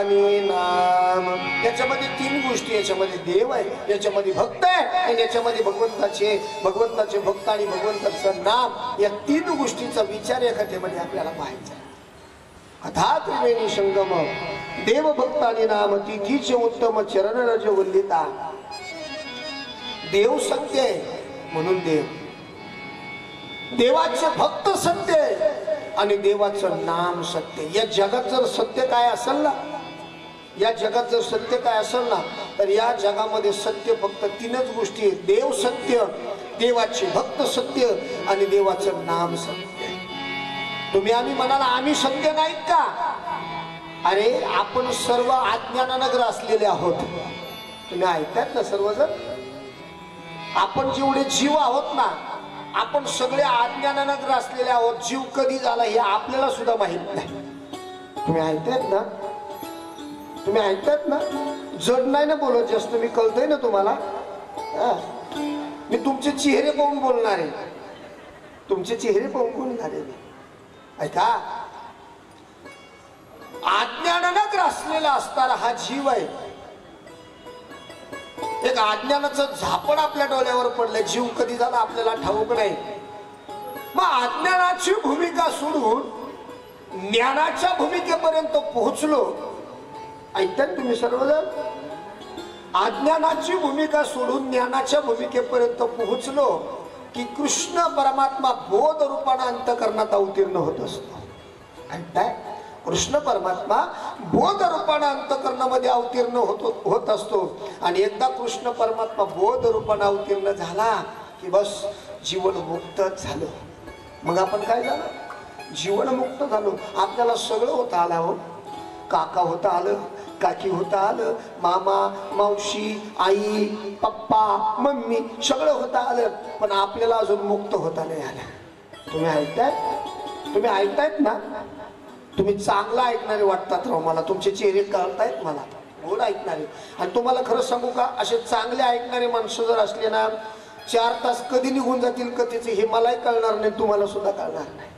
भक्तानी नाम, याच्यामध्ये तीन गोष्टी, याच्यामध्ये देव आहे, याच्यामध्ये भक्त आहे आणि याच्यामध्ये भगवंताचे भक्त आणि भगवंताचं नाम, या तीन गोष्टीचा विचार या कथेमध्ये आपल्याला पाहायचा. कथा त्रिवेणी संगम, देव भक्तानी नाम, तिथीचे उत्तम चरण रज वल्लिता. देव सत्य आहे म्हणून देव, देवाचे भक्त सत्य आहे आणि देवाचं नाम सत्य. या जगात जर सत्य काय असेल ना, या जगात जर सत्य काय असेल ना, तर या जगामध्ये सत्य फक्त तीनच गोष्टी आहेत. देव सत्य, देवाचे भक्त सत्य आणि देवाचं नाम सत्य. तुम्ही आम्ही म्हणाला आम्ही सत्य नाहीत का? अरे आपण सर्व अज्ञानानं ग्रासलेले आहोत. तुम्ही ऐकतायत ना सर्वजण? आपण जेवढे जीव आहोत ना, आपण सगळे अज्ञानानं ग्रासलेले आहोत. जीव कधी झाला हे आपल्याला सुद्धा माहित नाही. तुम्ही ऐकतायत ना? तुम्ही ऐकतायत ना? जड नाही ना बोलत जास्त, मी कळतंय ना तुम्हाला. मी तुमचे चेहरे पाहून बोलणार आहे, तुमचे चेहरे पाहून बोलणार आहे. ऐका, अज्ञानानं ग्रासलेला असणारा हा जीव आहे. एक अज्ञानाचं झापड आपल्या डोळ्यावर पडलंय. जीव कधी झाला आपल्याला ठाऊक नाही. मग अज्ञानाची भूमिका सोडून ज्ञानाच्या भूमिकेपर्यंत पोहोचलो. ऐकताय तुम्ही सर्वजण? अज्ञानाची भूमिका सोडून ज्ञानाच्या भूमिकेपर्यंत पोहोचलो की कृष्ण परमात्मा बोध रूपाने अंतःकरणात अवतीर्ण होत असतो. ऐकताय? कृष्ण परमात्मा बोध रूपाने अंतःकरणामध्ये अवतीर्ण होत असतो. आणि एकदा कृष्ण परमात्मा बोध रूपाने अवतीर्ण झाला की बस जीवन मुक्त झालं. मग आपण काय झालं? जीवन मुक्त झालो. आपल्याला सगळं होतं आलं हो. काका होता आलं, काकी होता आलं, मामा मावशी आई पप्पा मम्मी सगळं होता आलं, पण आपल्याला अजून मुक्त होता नाही आलं. तुम्ही ऐकताय? तुम्ही ऐकतायत ना? तुम्ही चांगला ऐकणारे वाटतात राव मला. तुमचे चेहरे कळतायत मला, गोड ऐकणारे. आणि तुम्हाला खरं सांगू का, असे चांगले ऐकणारे माणसं जर असले ना, 4 तास कधी निघून जातील कथेचे हे मलाही कळणार नाही, तुम्हाला सुद्धा कळणार नाही.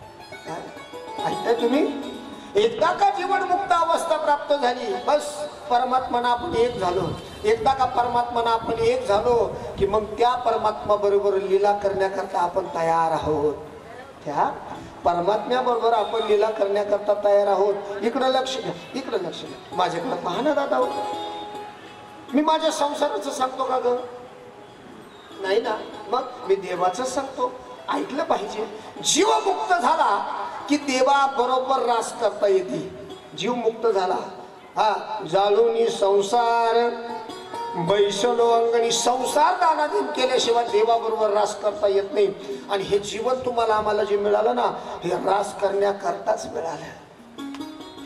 ऐकताय तुम्ही? एकदा का जीवनमुक्त अवस्था प्राप्त झाली, बस परमात्माना आपण एक झालो. एकदा का परमात्माना आपण एक झालो की मग त्या परमात्मा बरोबर लीला करण्याकरता आपण तयार आहोत. त्या परमात्म्या बरोबर आपण लीला करण्याकरता तयार आहोत. इकडं लक्ष द्या, इकडं लक्ष द्या. माझ्याकडे पहा ना दादा, मी माझ्या संसाराचं सांगतो का ग? नाही ना, मग मी देवाचं सांगतो. ऐकलं पाहिजे. जीव मुक्त झाला की देवा बरोबर रास करता येते. जीव मुक्त झाला, हा जाळूनी संसार बैसलो अंगणी, संसार दानाधीन केल्याशिवाय देवाबरोबर रास करता येत नाही. आणि हे जीवन तुम्हाला आम्हाला जे मिळालं ना, हे रास करण्याकरताच मिळालं.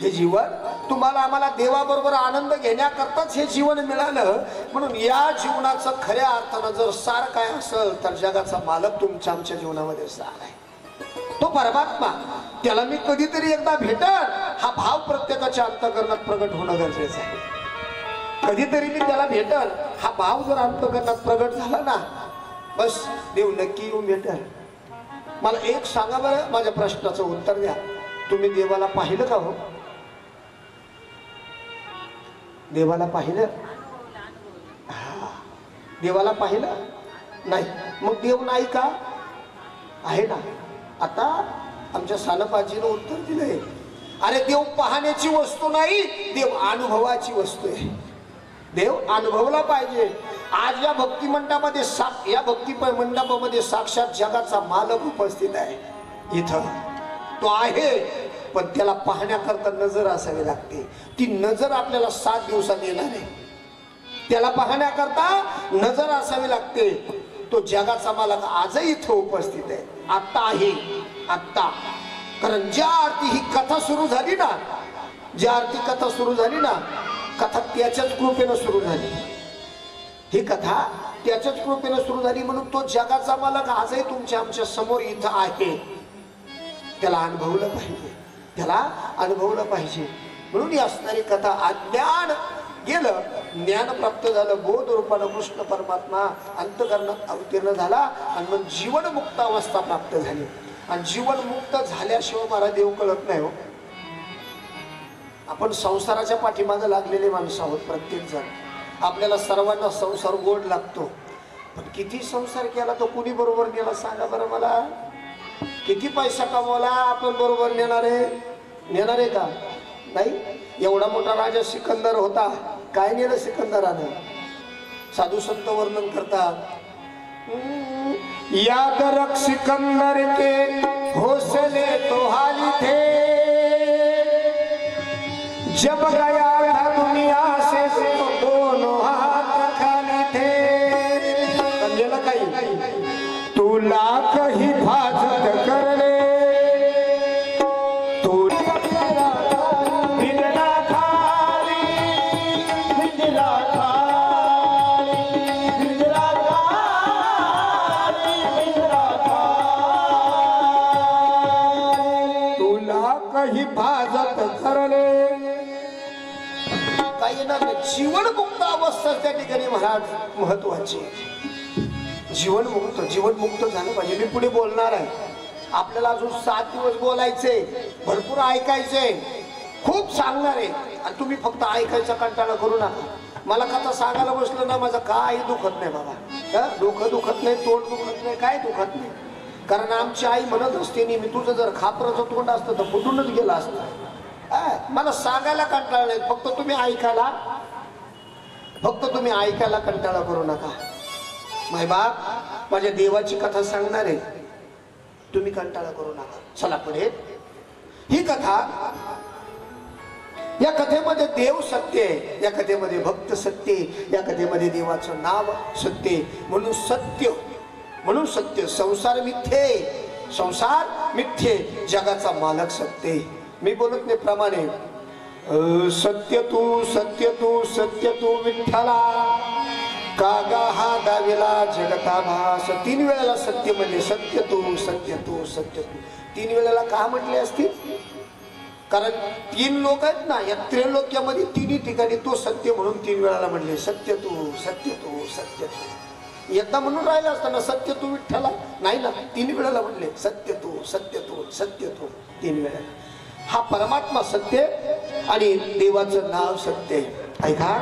हे जीवन तुम्हाला आम्हाला देवाबरोबर आनंद घेण्याकरताच हे जीवन मिळालं. म्हणून या जीवनाचं खऱ्या अर्थानं जर सार काय असेल तर जगाचा मालक तुमच्या आमच्या जीवनामध्ये सार आहे, तो परमात्मा. त्याला मी कधीतरी एकदा भेटल, हा भाव प्रत्येकाच्या अंतःकरणात प्रगट होणं गरजेचं आहे. कधीतरी मी त्याला भेटल, हा भाव जर अंतःकरणात प्रगट झाला ना, बस देव नक्की येऊन भेटल. मला एक सांगा बरं, माझ्या प्रश्नाचं उत्तर द्या. तुम्ही देवाला पाहिलं का हो? देवाला पाहिलं? हा, देवाला पाहिलं नाही. मग देव नाही का? आहे ना. आता आमच्या सानपाजीनं उत्तर दिलंय, अरे देव पाहण्याची वस्तू नाही, देव अनुभवाची वस्तू आहे. देव अनुभवला पाहिजे. आज या भक्ती मंडपामध्ये या भक्ती मंडपामध्ये साक्षात जगाचा मालक उपस्थित आहे. इथं तो आहे, पण त्याला पाहण्याकरता नजर असावी लागते. ती नजर आपल्याला 7 दिवसात येणार आहे. त्याला पाहण्याकरता नजर असावी लागते. तो जगाचा मालक आजही इथं उपस्थित आहे. आत्ता आहे, आत्ता. कारण ज्या आरती ही कथा सुरू झाली ना, ज्या आरती कथा सुरू झाली ना, कथा त्याच्याच कृपेनं सुरू झाली. ही कथा त्याच्याच कृपेनं सुरू झाली. म्हणून तो जगाचा मालक आजही तुमच्या आमच्या समोर इथं आहे. त्याला अनुभवलं पाहिजे, त्याला अनुभवलं पाहिजे. म्हणून ही असणारी कथा, अज्ञान गेलं, ज्ञान प्राप्त झालं, बोध रूपानं कृष्ण परमात्मा अंतःकरणात अवतीर्ण झाला आणि मग जीवनमुक्त अवस्था प्राप्त झाली. आणि जीवनमुक्त झाल्याशिवाय मला देव कळत नाही हो. आपण संसाराच्या पाठीमागे लागलेले माणसं आहोत प्रत्येक जण. आपल्याला सर्वांना संसार गोड लागतो, पण किती संसार केला तो कुणी बरोबर नेला सांगा बरं मला. किती पैसा कमवला आपण बरोबर नेणार आहे का? नाही. एवढा मोठा राजा सिकंदर होता, काय नेलं सिकंदरानं? साधू संत वर्णन करतात, याद रख सिकंदर के हौसले तो हाली थे, जब गया था दुनिया से तो दोनों हाथ खाली थे. नेलं काही? तू लाख हिफाजत कर ले, हिफाजत करले. काही ना जीवनमुक्त अवस्था त्या ठिकाणी महाराज महत्वाची. जीवनमुक्त झालं पाहिजे. मी पुढे बोलणार आहे. आपल्याला अजून 7 दिवस बोलायचे, भरपूर ऐकायचे, खूप सांगणार आहे. आणि तुम्ही फक्त ऐकायचा कंटाळा करू नका. मला कथा सांगायला बसलं ना, माझं काही दुखत नाही बाबा. डोकं दुखत नाही, तोंड दुखत नाही, काय दुखत नाही. कारण आमची आई म्हणत असते नेहमी, तुझं जर खापराचं तोंड असतं तर फुटूनच गेलं असतं. मला सांगायला कंटाळा नाही, फक्त तुम्ही ऐकायला कंटाळा करू नका. माय बाप माझ्या देवाची कथा सांगणार आहे, तुम्ही कंटाळा करू नका. चला पुढे. ही कथा, या कथेमध्ये देव सत्य आहे, या कथेमध्ये भक्त सत्य आहे, या कथेमध्ये देवाचं नाव सत्य आहे. म्हणून सत्य. संसार मिथ्ये, जगाचा मालक सत्य. मी बोलत नाही प्रमाणे, सत्य तू विठ्ठला, कागा हा दाविला जगता भास. 3 वेळेला सत्य म्हणले. सत्य तू 3 वेळेला का म्हटले असतील? कारण 3 लोक आहेत ना, या त्रैलोक्यामध्ये 3 ठिकाणी तो सत्य म्हणून 3 वेळेला म्हणले. सत्य तू. एकदा म्हणून राहिला असताना सत्य तू विठ्ठला नाही ना, 3 वेळेला म्हणले. सत्य तू 3 वेळेला. हा परमात्मा सत्य आणि देवाचं नाव सत्य. ऐका,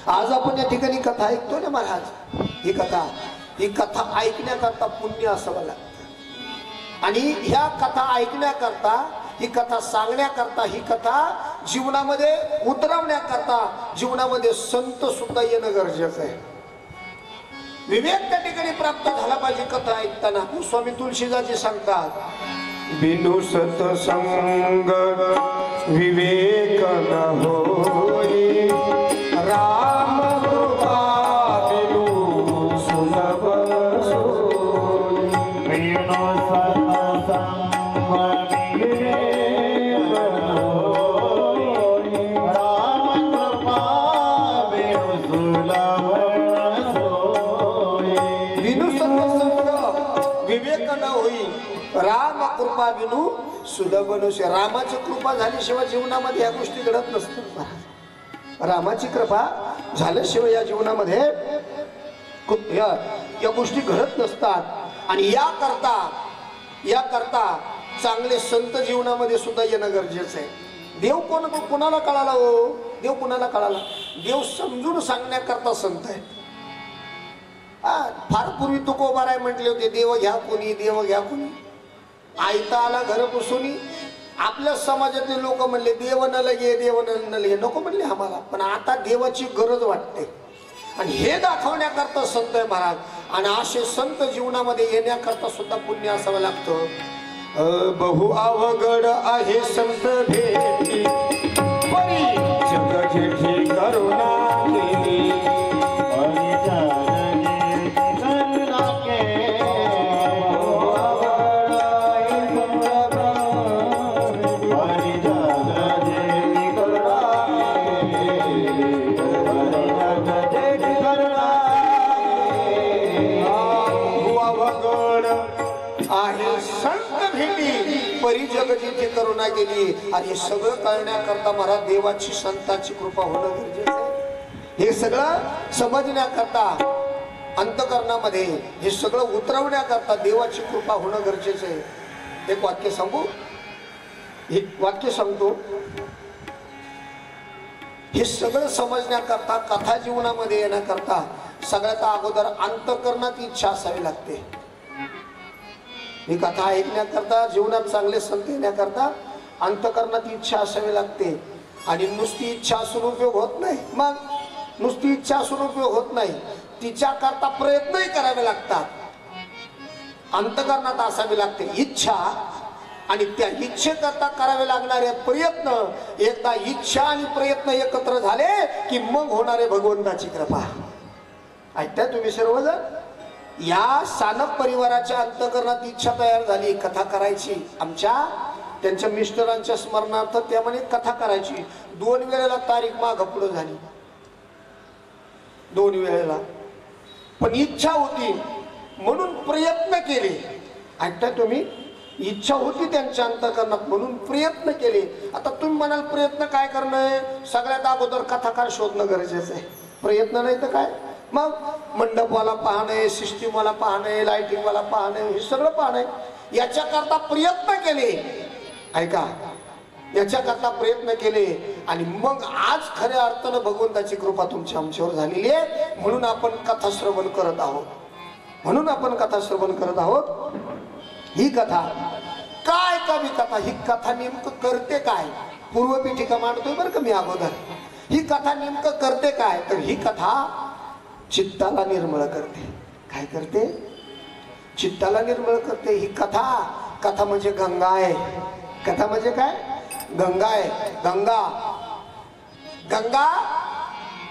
आज आपण या ठिकाणी कथा ऐकतो ना महाराज. ही कथा ऐकण्याकरता पुण्य असावं लागतं. आणि ह्या कथा ऐकण्याकरता, ही कथा सांगण्याकरता, ही कथा जीवनामध्ये उतरवण्याकरता जीवनामध्ये संत सुद्धा येणं गरजेचं आहे. विवेक त्या ठिकाणी प्राप्त झाला पाहिजे कथा ऐकताना. स्वामी तुळशीदासजी सांगतात, बिनु सत्संग विवेक न होई, राम कृपा बिनु सुलभ सोई. बिनु सत्संग विवेक न होई, राम कृपा बिनु सुलभ सोई. बिनु सत्संग विवेक न होई, राम कृपा बिनु सुलभ नसे. रामाची कृपा झाल्याशिवाय जीवनामध्ये या गोष्टी घडत नसतात. रामाची कृपा झाल्याशिवाय या जीवनामध्ये या गोष्टी घडत नसतात. आणि याकरता चांगले संत जीवनामध्ये सुद्धा येणं गरजेचं आहे. देव कोणाला कळाला हो? देव कोणाला कळाला? देव समजून सांगण्याकरता संत आहे. फार पूर्वी तुकोबाराय म्हटले होते, देव घ्या कोणी. आयता आला घर पुसून. आपल्या समाजातले लोक म्हणले देव न लगे नको म्हणले आम्हाला. पण आता देवाची गरज वाटते आणि हे दाखवण्याकरता संत आहे महाराज. आणि असे संत जीवनामध्ये येण्याकरता सुद्धा पुण्य असावं लागतं. बहु अवघड आहे संत भेटी, परी जग जेठी करुणा केली. परी जग जिथे करुणा केली. आणि सगळं कळण्याकरता महाराज देवाची संतांची कृपा होणं गरजेचं आहे. हे सगळं समजण्याकरता अंतकरणामध्ये हे सगळं उतरवण्याकरता देवाची कृपा होणं गरजेचं आहे. एक वाक्य सांगतो. हे सगळं समजण्याकरता, कथा जीवनामध्ये येण्याकरता सगळ्यात अगोदर अंतःकरणात इच्छा असावी लागते. ही कथा ऐकण्याकरता, जीवनात चांगले संत येण्याकरता अंतःकरणात इच्छा असावी लागते. आणि नुसती इच्छा असून उपयोग होत नाही. मग नुसती इच्छा असून उपयोग होत नाही, तिच्या करता प्रयत्नही करावे लागतात. अंतःकरणात असावी लागते इच्छा, आणि त्या इच्छेकरता करावे लागणारे प्रयत्न. एकदा इच्छा आणि प्रयत्न एकत्र झाले की मग होणारे भगवंताची कृपा. ऐकताय तुम्ही सर्वजण? या सानप परिवाराच्या अंतःकरणात इच्छा तयार झाली कथा करायची. त्यांच्या मिस्टरांच्या स्मरणार्थ त्यामुळे कथा करायची. 2 वेळेला तारीख माग पुढे झाली, 2 वेळेला. पण इच्छा होती म्हणून प्रयत्न केले. ऐकताय तुम्ही? इच्छा होती त्यांच्या अंतःकरणात म्हणून प्रयत्न केले. आता तुम्ही म्हणाल प्रयत्न काय करणं? सगळ्यात अगोदर कथाकार शोधणं गरजेचं आहे. प्रयत्न नाही तर काय? मग मंडपवाला पाहणे, सिस्टीमवाला पाहणे, लाइटिंगवाला पाहणे, हे सगळं पाहणे. याच्याकरता प्रयत्न केले. ऐका, याच्याकरता प्रयत्न केले आणि मग आज खऱ्या अर्थानं भगवंताची कृपा तुमच्या आमच्यावर झालेली आहे. म्हणून आपण कथा श्रवण करत आहोत. ही कथा काय कवी कथा? ही कथा नेमकं करते काय? पूर्वपीठिका मांडतोय बरं का मी अगोदर. ही कथा नेमकं करते काय? तर ही कथा चित्ताला निर्मळ करते. काय करते? चित्ताला निर्मळ करते. ही कथा म्हणजे गंगा आहे. कथा म्हणजे काय? गंगा आहे. गंगा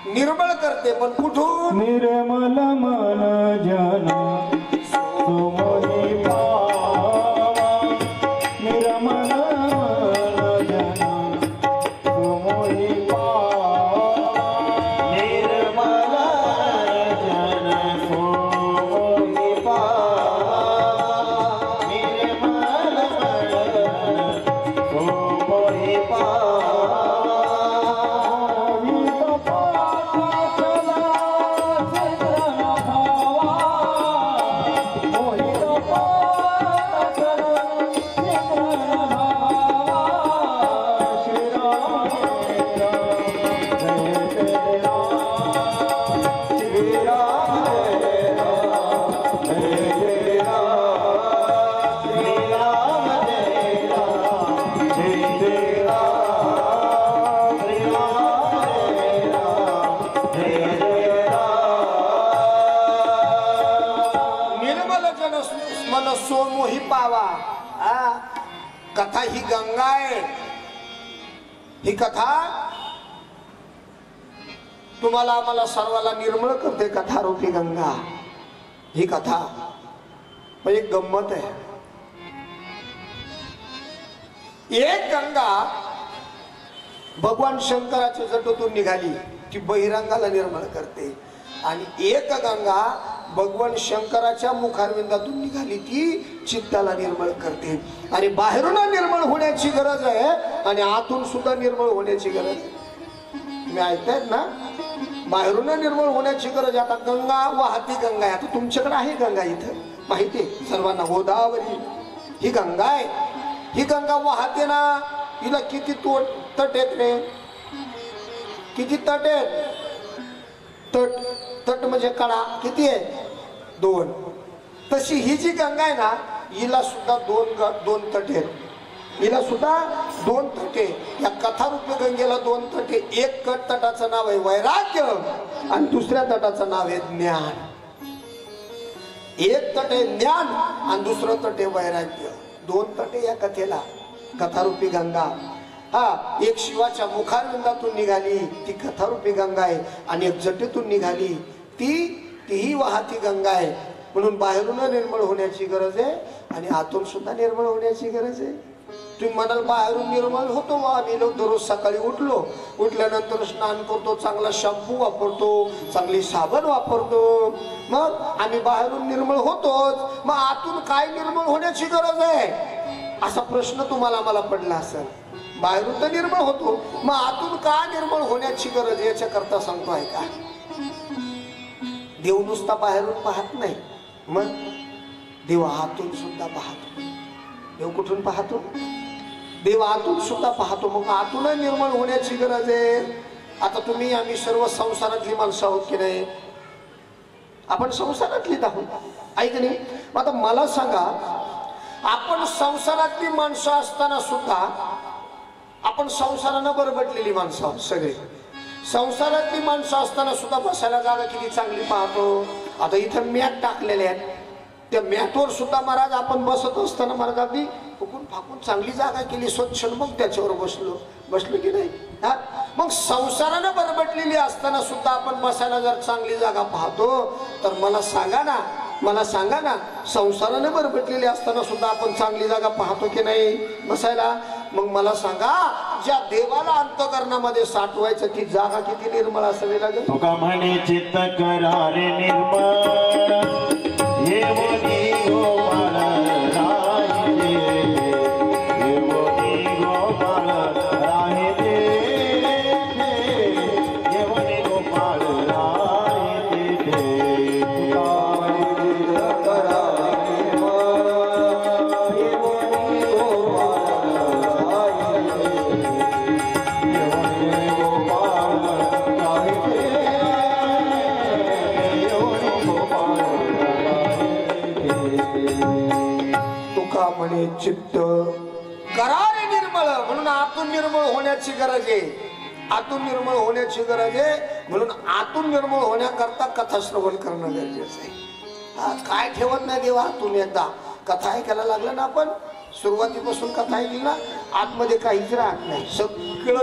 निर्मळ करते. पण कुठून? निर्मल मन जन सोमोही पावा, निर्मल मन जन सोमोही पावा, निर्मल जन सोमोही पावा, निर्मल जन सोमोही पावा. सोमोही पावा. कथा ही गंगा आहे. ही कथा तुम्हाला आम्हाला सर्वाला निर्मळ करते. कथा रूपी गंगा. ही कथा म्हणजे गंमत आहे. एक गंगा भगवान शंकराच्या जटोतून निघाली ती बहिरंगाला निर्मळ करते, आणि एक गंगा भगवान शंकराच्या मुखारविंदातून निघाली ती चित्ताला निर्मळ करते. आणि बाहेरून निर्मळ होण्याची गरज आहे आणि आतून सुद्धा निर्मळ होण्याची गरज आहे. तुम्ही ऐकतायत ना? बाहेरून निर्मळ होण्याची गरज. आता गंगा वाहती गंगा आहे. आता तुमच्याकडे आहे गंगा इथं माहिती आहे सर्वांना, गोदावरी ही गंगा आहे. ही गंगा वाहते ना, हिला किती तट आहेत रे? किती तट आहेत? तट म्हणजे कडा किती आहे? 2. तशी ही जी गंगा आहे ना, हिला सुद्धा दोन तट आहेत. हिला सुद्धा 2 तटे. या कथारूपी गंगेला 2 तटे. एक तटाचं नाव आहे वैराग्य आणि दुसऱ्या तटाचं नाव आहे ज्ञान. एक तट आहे ज्ञान आणि दुसरं तट आहे वैराग्य. 2 तटे या कथेला. कथारूपी गंगा एक शिवाच्या मुखारविंदातून निघाली ती कथारूपी गंगा आहे, आणि एक जटेतून निघाली तीही वाहती गंगा आहे. म्हणून बाहेरून निर्मळ होण्याची गरज आहे आणि आतून सुद्धा निर्मळ होण्याची गरज आहे. तुम्ही म्हणाल बाहेरून निर्मळ होतो. आम्ही लोक दररोज सकाळी उठल्यानंतर स्नान करतो, चांगला शॅम्पू वापरतो, चांगली साबण वापरतो, मग आम्ही बाहेरून निर्मळ होतोच. मग आतून काय निर्मळ होण्याची गरज आहे असा प्रश्न तुम्हाला मला पडला असेल. बाहेरून तर निर्मळ होतो, मग आतून का निर्मळ होण्याची गरज याच्या करता सांगतो आहे का? देव नुसता बाहेरून पाहत नाही, मग देव आतून सुद्धा पाहतो. देव कुठून पाहतो? देव आतून सुद्धा पाहतो. मग आतून निर्मळ होण्याची गरज आहे. आता तुम्ही आम्ही सर्व संसारातली माणसं आहोत की नाही? आपण संसारातलीच आहोत, ऐक नाही? मग आता मला सांगा, आपण संसारातली माणसं असताना सुद्धा आपण संसारानं बरबटलेली माणसं आहोत सगळे. संसारातली माणसं असताना सुद्धा बसायला जागा किती चांगली पाहतो. आता इथं मॅट टाकलेले आहेत, त्या मॅटवर सुद्धा महाराज आपण बसत असताना महाराज अगदी फुकून फाकून चांगली जागा केली स्वच्छ, मग त्याच्यावर बसलो की नाही? हा, मग संसारानं बरबटलेली असताना सुद्धा आपण बसायला जर चांगली जागा पाहतो, तर मला सांगा ना, संसाराने बरबटलेली असताना सुद्धा आपण चांगली जागा पाहतो की नाही बसायला? मग मला सांगा, ज्या देवाला अंतःकरणामध्ये साठवायचं ती जागा किती निर्मळ असावी लागेल? तुका म्हणे चित्त करारे निर्मळ, हे मोनी गोपाळ राहिले, हे मोनी गोपाळ राहिले, हे मोनी गोपाळ राहिले. तुका म्हणे चित्त करारे निर्मळ, म्हणून आतून निर्मळ होण्याची गरज आहे. आतून निर्मळ होण्याची गरज आहे, म्हणून आतून निर्मळ होण्याकरता कथा श्रवण करणं गरजेचं आहे. काय ठेवत नाही देवा, आतून एकदा कथा ऐकायला लागलं ना, आपण सुरुवातीपासून कथा ऐकली ना, आतमध्ये काहीच राहत नाही, सगळं